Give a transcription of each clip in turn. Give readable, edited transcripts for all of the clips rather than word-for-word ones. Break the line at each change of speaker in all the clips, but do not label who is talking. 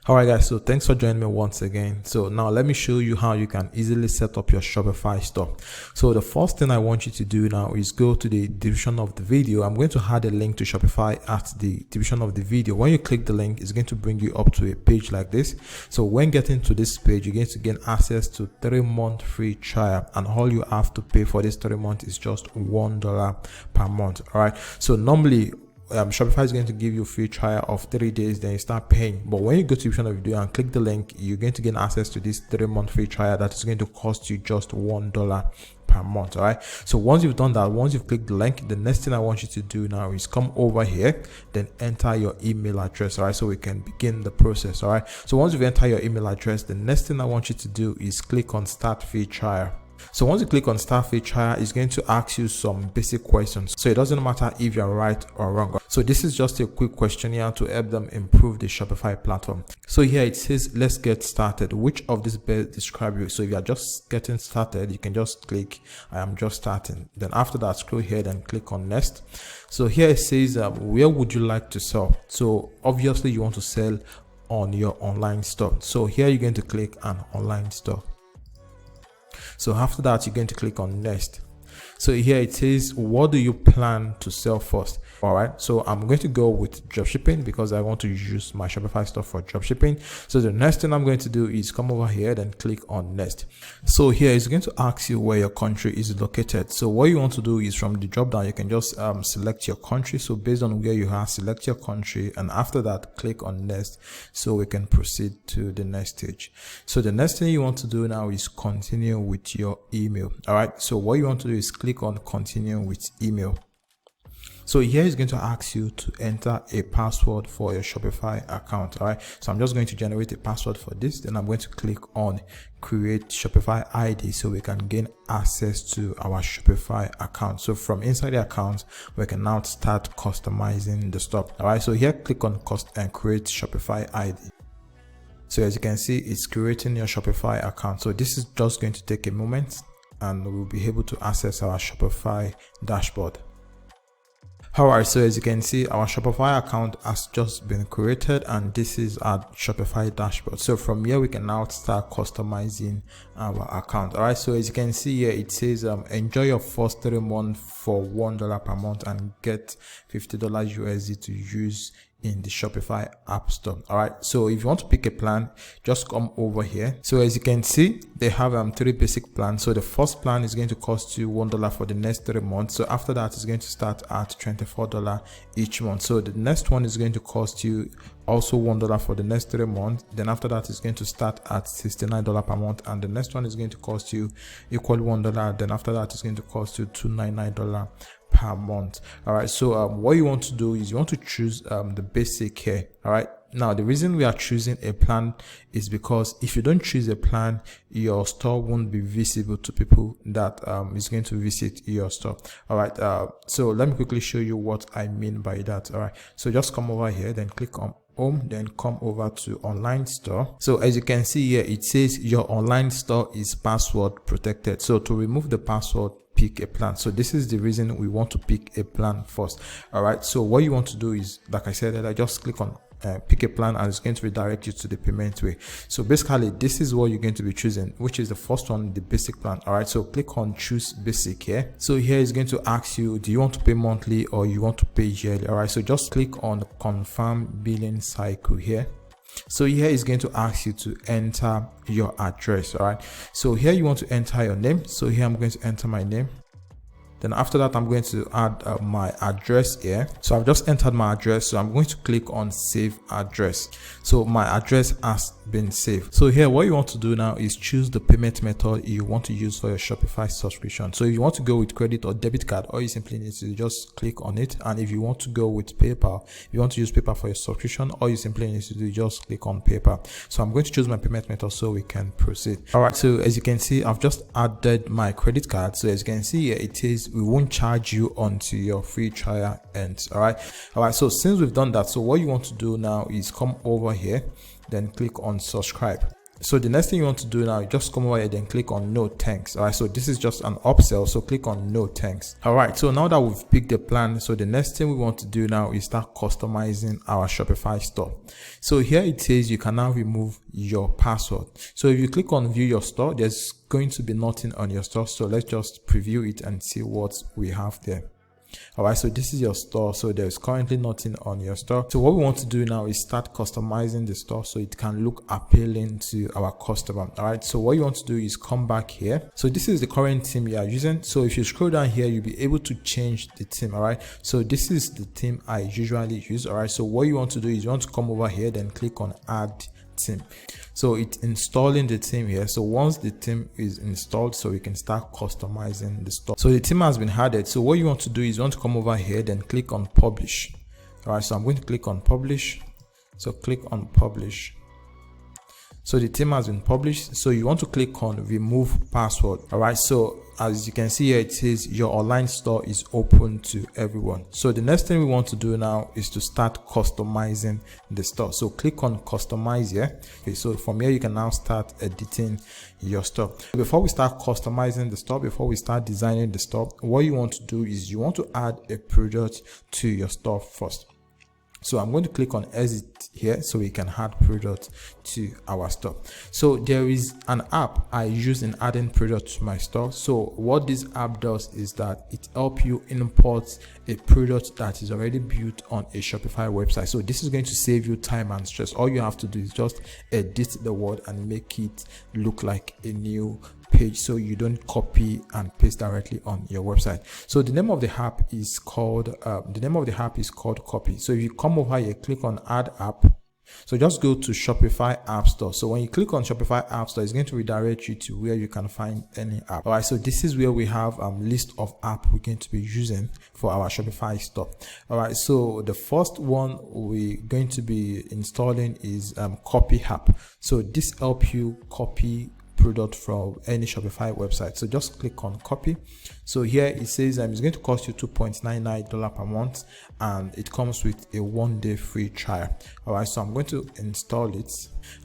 Alright guys, so thanks for joining me once again. So now let me show you how you can easily set up your Shopify store. So the first thing I want you to do now is go to the description of the video. I'm going to add a link to Shopify at the description of the video. When you click the link, it's going to bring you up to a page like this. So when getting to this page, you're going to gain access to 3-month free trial, and all you have to pay for this 3 months is just $1 per month. Alright, so normally Shopify is going to give you a free trial of 3 days, then you start paying. But when you go to the description of the video and click the link, you're going to gain access to this 3-month free trial that is going to cost you just $1 per month. All right, so once you've done that, once you've clicked the link, the next thing I want you to do now is come over here, then enter your email address. All right, so we can begin the process. All right, so once you've entered your email address, the next thing I want you to do is click on start free trial. So once you click on start free trial, it's going to ask you some basic questions. So it doesn't matter if you're right or wrong. So this is just a quick questionnaire to help them improve the Shopify platform. So here it says, let's get started. Which of these best describe you? So if you're just getting started, you can just click I am just starting. Then after that, scroll ahead and click on next. So here it says, where would you like to sell? So obviously you want to sell on your online store. So here you're going to click an online store. So after that, you're going to click on next. So here it says, what do you plan to sell first? All right, so I'm going to go with dropshipping because I want to use my Shopify store for dropshipping. So the next thing I'm going to do is come over here and click on next. So here it's going to ask you where your country is located. So what you want to do is from the drop down, you can just select your country. So based on where you are, select your country, and after that, click on next so we can proceed to the next stage. So the next thing you want to do now is continue with your email. All right, so what you want to do is click on continue with email. So here is going to ask you to enter a password for your Shopify account. All right, so I'm just going to generate a password for this. Then I'm going to click on create Shopify ID so we can gain access to our Shopify account. So from inside the account, we can now start customizing the stuff. All right, so here click on create Shopify ID. So as you can see, it's creating your Shopify account. So this is just going to take a moment and we'll be able to access our Shopify dashboard. Alright, so as you can see, our Shopify account has just been created and this is our Shopify dashboard. So from here, we can now start customizing our account. Alright, so as you can see here, it says enjoy your first 3 months for $1 per month and get $50 USD to use in the Shopify app store. All right, so if you want to pick a plan, just come over here. So as you can see, they have 3 basic plans. So the first plan is going to cost you $1 for the next 3 months. So after that, it's going to start at $24 each month. So the next one is going to cost you also $1 for the next 3 months. Then after that, it's going to start at $69 per month, and the next one is going to cost you equal $1. Then after that, it's going to cost you $299 per month. All right, so what you want to do is you want to choose the basic here. All right, now the reason we are choosing a plan is because if you don't choose a plan, your store won't be visible to people that is going to visit your store. All right, so let me quickly show you what I mean by that. All right, so just come over here, then click on home, then come over to online store. So as you can see here, it says your online store is password protected. So to remove the password, pick a plan. So this is the reason we want to pick a plan first. All right, so what you want to do is, like I said, I just click on pick a plan and it's going to redirect you to the payment way. So basically, this is what you're going to be choosing, which is the first one, the basic plan. All right, so click on choose basic here. So here is going to ask you, do you want to pay monthly or you want to pay yearly? All right, so just click on confirm billing cycle here. So here is going to ask you to enter your address. All right, so here you want to enter your name. So here I'm going to enter my name. Then after that, I'm going to add my address here. So I've just entered my address. So I'm going to click on save address. So my address has been saved. So here, what you want to do now is choose the payment method you want to use for your Shopify subscription. So if you want to go with credit or debit card, all you simply need to just click on it. And if you want to go with PayPal, if you want to use PayPal for your subscription, all you simply need to do is just click on PayPal. So I'm going to choose my payment method so we can proceed. All right, so as you can see, I've just added my credit card. So as you can see here, it says we won't charge you until your free trial ends. All right, so since we've done that, so what you want to do now is come over here, then click on subscribe. So the next thing you want to do now, you just come over here, then click on no thanks. All right, so this is just an upsell, so click on no thanks. All right, so now that we've picked the plan, so the next thing we want to do now is start customizing our Shopify store. So here it says you can now remove your password. So if you click on view your store, there's going to be nothing on your store. So let's just preview it and see what we have there. All right, so this is your store. So there's currently nothing on your store. So what we want to do now is start customizing the store so it can look appealing to our customer. All right, so what you want to do is come back here. So this is the current theme you are using. So if you scroll down here, you'll be able to change the theme. All right, so this is the theme I usually use. All right, so what you want to do is you want to come over here, then click on add theme. So it's installing the theme here. So once the theme is installed, so we can start customizing the store. So the theme has been added. So what you want to do is you want to come over here, then click on publish. All right, so I'm going to click on publish. So click on publish. So the theme has been published. So you want to click on remove password. All right, so as you can see here, it says your online store is open to everyone. So the next thing we want to do now is to start customizing the store. So click on customize here. Okay, so from here you can now start editing your store. Before we start customizing the store, before we start designing the store, what you want to do is you want to add a product to your store first. So I'm going to click on exit here so we can add product to our store. So there is an app I use in adding product to my store. So what this app does is that it helps you import a product that is already built on a Shopify website. So this is going to save you time and stress. All you have to do is just edit the word and make it look like a new page, so you don't copy and paste directly on your website. So the name of the app is called Copy. So if you come over here, click on add app. So just go to Shopify App Store. So when you click on Shopify App Store, it's going to redirect you to where you can find any app. All right, so this is where we have a list of apps we're going to be using for our Shopify store. All right, so the first one we're going to be installing is Copy app. So this helps you copy product from any Shopify website. So just click on copy. So here it says it's going to cost you $2.99 per month, and it comes with a 1-day free trial. All right, so I'm going to install it.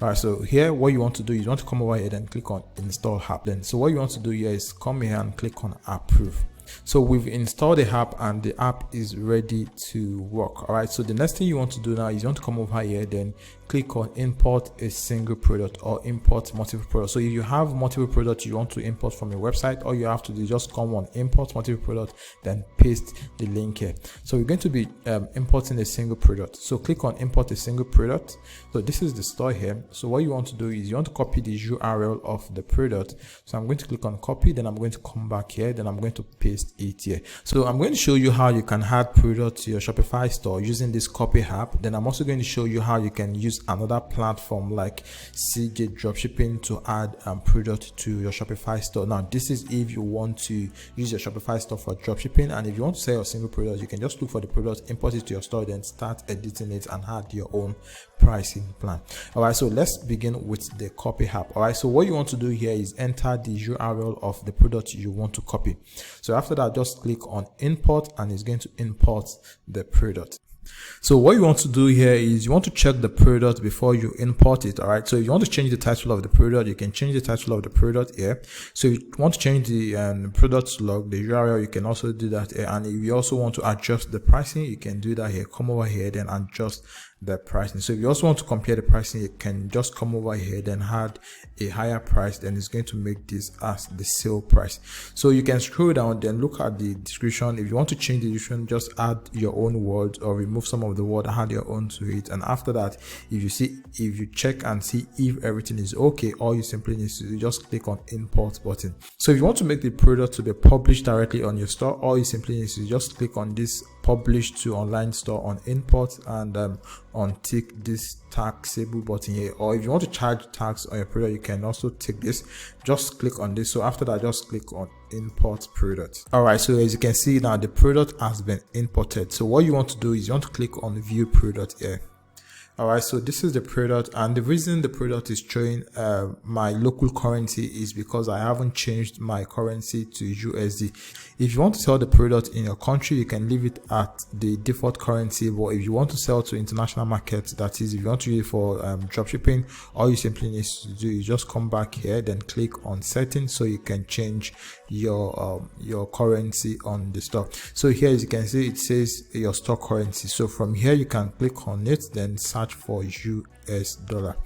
All right, so here what you want to do is you want to come over here and click on install app. Then so what you want to do here is come here and click on approve. So we've installed the app and the app is ready to work. All right, so the next thing you want to do now is you want to come over here, then click on import a single product or import multiple products. So if you have multiple products you want to import from your website, all you have to do is just come on import multiple product, then paste the link here. So we're going to be importing a single product. So click on import a single product. So this is the store here. So what you want to do is you want to copy the URL of the product. So I'm going to click on copy, then I'm going to come back here, then I'm going to paste it here. So I'm going to show you how you can add product to your Shopify store using this copy app. Then I'm also going to show you how you can use another platform like CJ Dropshipping to add product to your Shopify store. Now this is if you want to use your Shopify store for dropshipping, and if you want to sell a single product, you can just look for the product, import it to your store, then start editing it and add your own pricing plan. All right, so let's begin with the copy app. All right, so what you want to do here is enter the URL of the product you want to copy. So after that, just click on import and it's going to import the product. So what you want to do here is you want to check the product before you import it. All right, so if you want to change the title of the product, you can change the title of the product here. So if you want to change the product log, the URL, you can also do that here. And if you also want to adjust the pricing, you can do that here. Come over here, then adjust the pricing. So if you also want to compare the pricing, you can just come over here, then add a higher price, then it's going to make this as the sale price. So you can scroll down, then look at the description. If you want to change the description, just add your own words or remove some of the word, add your own to it. And after that, if you check and see if everything is okay, all you simply need to do, just click on import button. So if you want to make the product to be published directly on your store, all you simply need to just click on this publish to online store on import, and on tick this taxable button here. Or if you want to charge tax on your product, you can also tick this. Just click on this. So after that, just click on import product. All right, so as you can see now, the product has been imported. So what you want to do is you want to click on view product here. All right, so this is the product, and the reason the product is showing my local currency is because I haven't changed my currency to USD. If you want to sell the product in your country, you can leave it at the default currency, but if you want to sell to international markets, that is, if you want to use it for dropshipping, all you simply need to do is just come back here, then click on settings, so you can change your currency on the store. So here, as you can see, it says your store currency. So from here, you can click on it, then search for US dollar.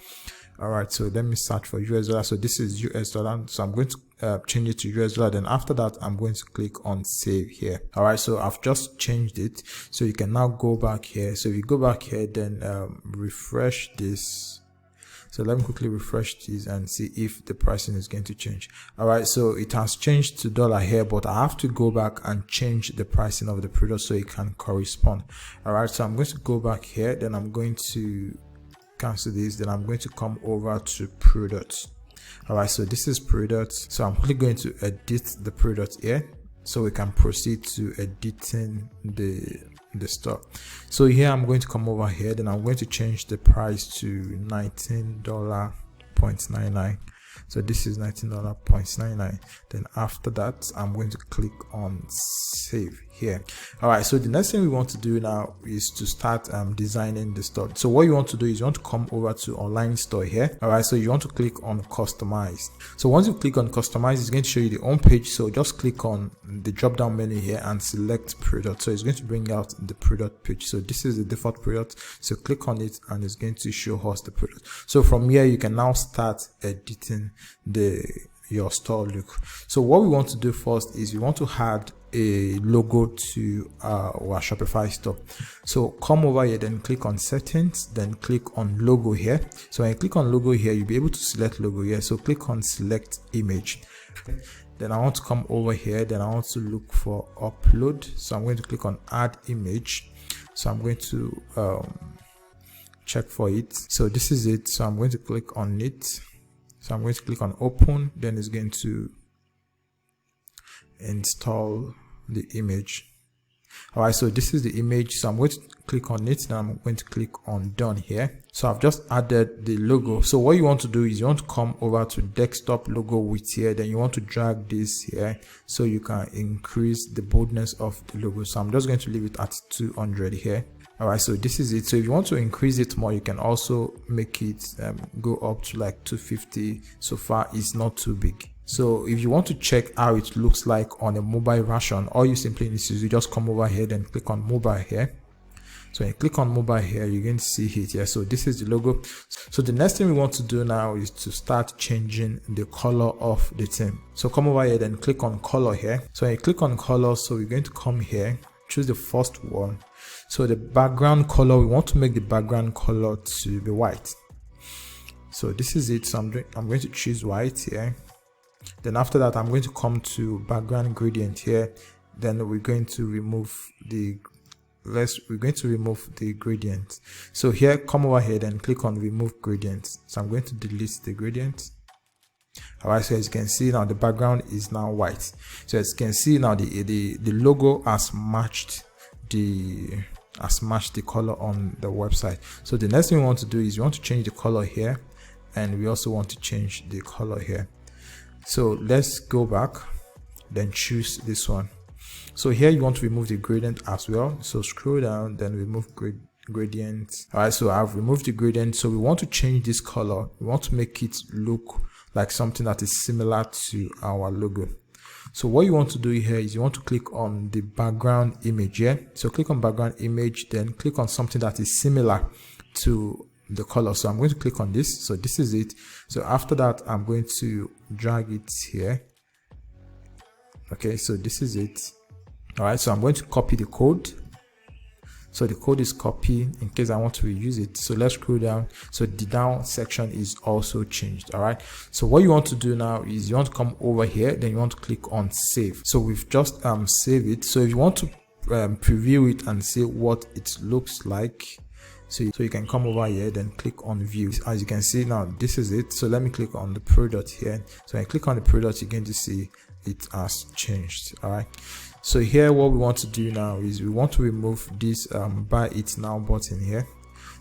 All right, so let me search for US dollar. So this is US dollar, so I'm going to change it to US dollar. Then after that, I'm going to click on save here. All right, so I've just changed it, so you can now go back here. So if you go back here, then refresh this. So let me quickly refresh this and see if the pricing is going to change. All right, so it has changed to dollar here, but I have to go back and change the pricing of the product so it can correspond. All right, so I'm going to go back here, then I'm going to cancel this, then I'm going to come over to products. All right, so this is products. So I'm quickly going to edit the product here, so we can proceed to editing the store. So here I'm going to come over here, then I'm going to change the price to $19.99. So this is $19.99. Then after that, I'm going to click on save here. All right, so the next thing we want to do now is to start designing the store. So what you want to do is you want to come over to online store here. All right, so you want to click on customize. So once you click on customize, it's going to show you the home page. So just click on the drop down menu here and select product. So it's going to bring out the product page. So this is the default product, so click on it and it's going to show us the product. So from here, you can now start editing your store look. So what we want to do first is we want to add a logo to our Shopify store. So come over here, then click on settings, then click on logo here. So when you click on logo here, you'll be able to select logo here. So click on select image. Then I want to come over here, then I want to look for upload. So I'm going to click on add image. So I'm going to check for it. So this is it. So I'm going to click on it. So I'm going to click on open, then it's going to install the image. All right, so this is the image. So I'm going to click on it, then I'm going to click on done here. So I've just added the logo. So what you want to do is you want to come over to desktop logo width here, then you want to drag this here so you can increase the boldness of the logo. So I'm just going to leave it at 200 here. All right, so this is it. So if you want to increase it more, you can also make it go up to like 250. So far it's not too big. So if you want to check how it looks like on a mobile version, all you simply need to do is just come over here and click on mobile here. So when you click on mobile here, you're going to see it here. So this is the logo. So the next thing we want to do now is to start changing the color of the theme. So come over here and click on color here. So when you click on color, so we're going to come here, choose the first one. So the background color, we want to make the background color to be white. So this is it. So I'm going to choose white here. Then after that, I'm going to come to background gradient here. Then we're going to remove the gradient. So here, come over here and click on remove gradient. So I'm going to delete the gradient. All right, so as you can see now, the background is now white. So as you can see now, the logo has matched the color on the website. So the next thing we want to do is we want to change the color here, and we also want to change the color here. So let's go back, then choose this one. So here you want to remove the gradient as well. So scroll down, then remove gradient. All right, so I've removed the gradient. So we want to change this color. We want to make it look like something that is similar to our logo. So what you want to do here is you want to click on the background image here. So click on background image, then click on something that is similar to the color. So I'm going to click on this. So this is it. So after that, I'm going to drag it here. Okay, so this is it. All right, so I'm going to copy the code. So the code is copied in case I want to reuse it. So let's scroll down. So the down section is also changed. All right, so what you want to do now is you want to come over here, then you want to click on save. So we've just saved it. So if you want to preview it and see what it looks like, so you can come over here, then click on view. As you can see now, this is it. So let me click on the product here. So when I click on the product, you're going to see it has changed. All right, so here what we want to do now is we want to remove this buy it now button here.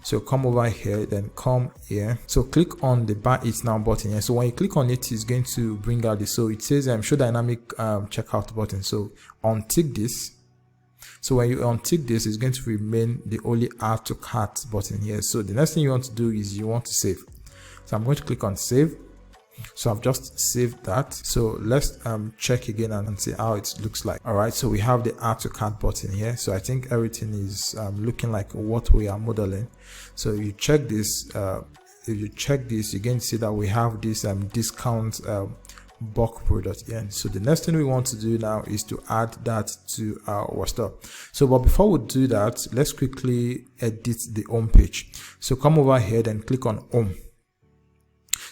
So come over here, then come here. So click on the buy it now button here. So when you click on it, it's going to bring out this. So it says show dynamic checkout button. So untick this. So when you untick this, it's going to remain the only add to cart button here. So the next thing you want to do is you want to save. So I'm going to click on save. So I've just saved that. So let's check again and see how it looks like. All right, so we have the add to cart button here. So I think everything is looking like what we are modeling. So you check this. If you check this, you're going to see that we have this discount bulk product here. So the next thing we want to do now is to add that to our store. So but before we do that, let's quickly edit the home page. So come over here and click on home.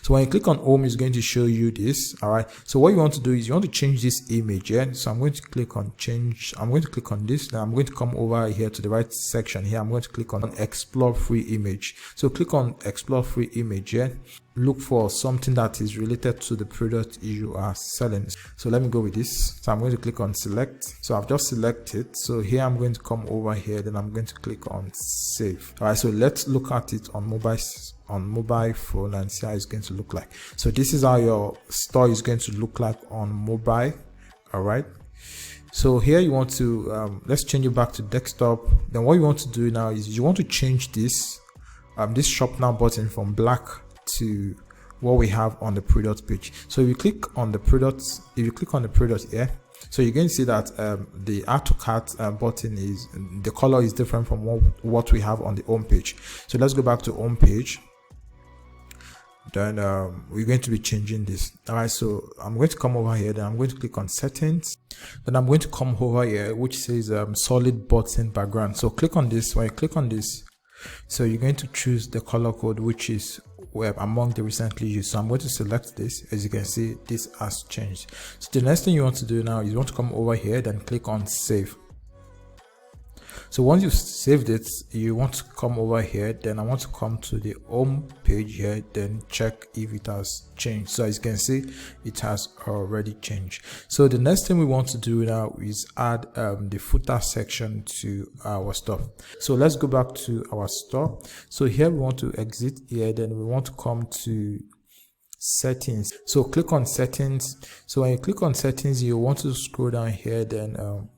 So when you click on home, it's going to show you this. All right, so what you want to do is you want to change this image. So I'm going to click on change. I'm going to click on this. Now I'm going to come over here to the right section here. I'm going to click on explore free image. So click on explore free image here. Look for something that is related to the product you are selling. So let me go with this. So I'm going to click on select. So I've just selected. So here I'm going to come over here, then I'm going to click on save. All right, so let's look at it on mobile phone and see how it's going to look like. So this is how your store is going to look like on mobile. All right, so here you want to let's change it back to desktop. Then what you want to do now is you want to change this this shop now button from black to what we have on the product page. So if you click on the product, here, so you're going to see that the add to cart button is, the color is different from what we have on the home page. So let's go back to home page. Then we're going to be changing this. All right, so I'm going to come over here, then I'm going to click on settings. Then I'm going to come over here, which says solid button background. So click on this. When you click on this, so you're going to choose the color code, which is among the recently used. So I'm going to select this. As you can see, this has changed. So the next thing you want to do now is you want to come over here, then click on save. So once you've saved it, you want to come over here, then I want to come to the home page here, then check if it has changed. So as you can see, it has already changed. So the next thing we want to do now is add the footer section to our store. So let's go back to our store. So here we want to exit here, then we want to come to settings. So click on settings. So when you click on settings, you want to scroll down here, then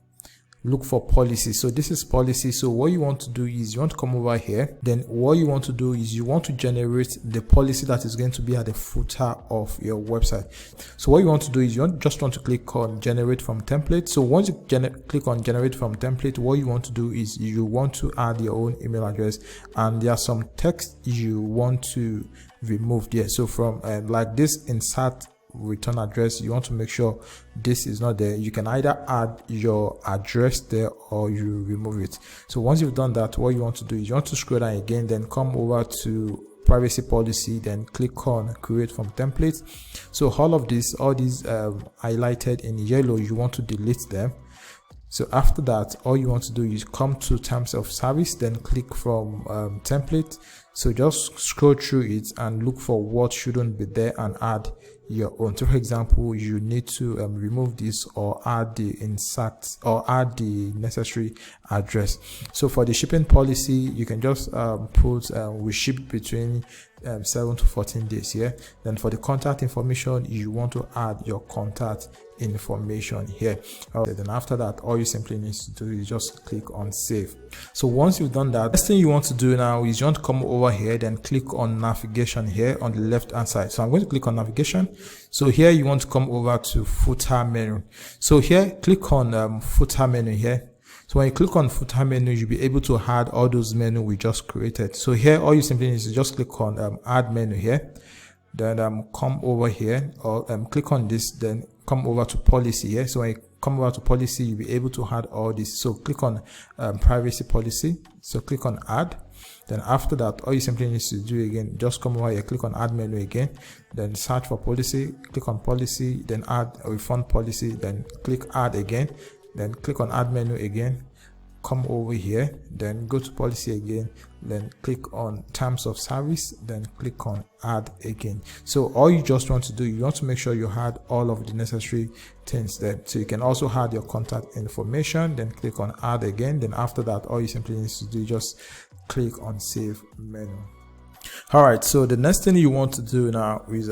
look for policy. So this is policy. So what you want to do is you want to come over here, then what you want to do is you want to generate the policy that is going to be at the footer of your website. So what you want to do is you just want to click on generate from template. So once you click on generate from template, what you want to do is you want to add your own email address, and there are some text you want to remove there. So from like this insert return address, you want to make sure this is not there. You can either add your address there or you remove it. So once you've done that, what you want to do is you want to scroll down again, then come over to privacy policy, then click on create from template. So all these highlighted in yellow, you want to delete them. So after that, all you want to do is come to terms of service, then click from template. So just scroll through it and look for what shouldn't be there and add your own. So for example, you need to remove this or add the insert or add the necessary address. So for the shipping policy, you can just put we ship between 7 to 14 days here. Then for the contact information, you want to add your contact information here. Then after that, all you simply need to do is just click on save. So once you've done that, next thing you want to do now is you want to come over here, then click on navigation here on the left hand side. So I'm going to click on navigation. So here you want to come over to footer menu. So here click on footer menu here. So when you click on footer menu, you'll be able to add all those menus we just created. So here all you simply need to just click on add menu here, then come over here or click on this, then come over to policy here. So when you come over to policy, you'll be able to add all this. So click on privacy policy. So click on add. Then after that, all you simply need to do again, just come over here, click on add menu again, then search for policy, click on policy, then add a refund policy, then click add again, then click on add menu again, come over here, then go to policy again, then click on terms of service, then click on add again. So all you just want to do, you want to make sure you had all of the necessary things there. So you can also add your contact information, then click on add again. Then after that, all you simply need to do is just click on save menu. All right, so the next thing you want to do now is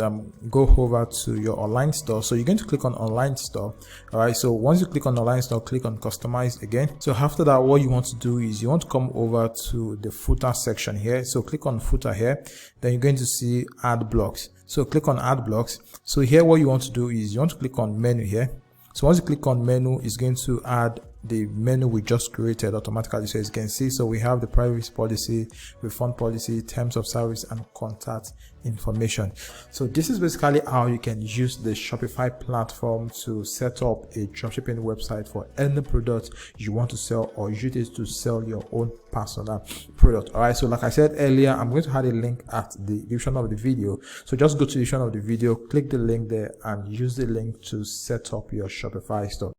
go over to your online store. So you're going to click on online store. All right, so once you click on online store, click on customize again. So after that, what you want to do is you want to come over to the footer section here. So click on footer here, then you're going to see add blocks. So click on add blocks. So here what you want to do is you want to click on menu here. So once you click on menu, it's going to add the menu we just created automatically. So as you can see, so we have the privacy policy, refund policy, terms of service, and contact information. So this is basically how you can use the Shopify platform to set up a dropshipping website for any product you want to sell, or use it to sell your own personal product. All right, so like I said earlier, I'm going to add a link at the description of the video. So just go to the description of the video, click the link there, and use the link to set up your Shopify store.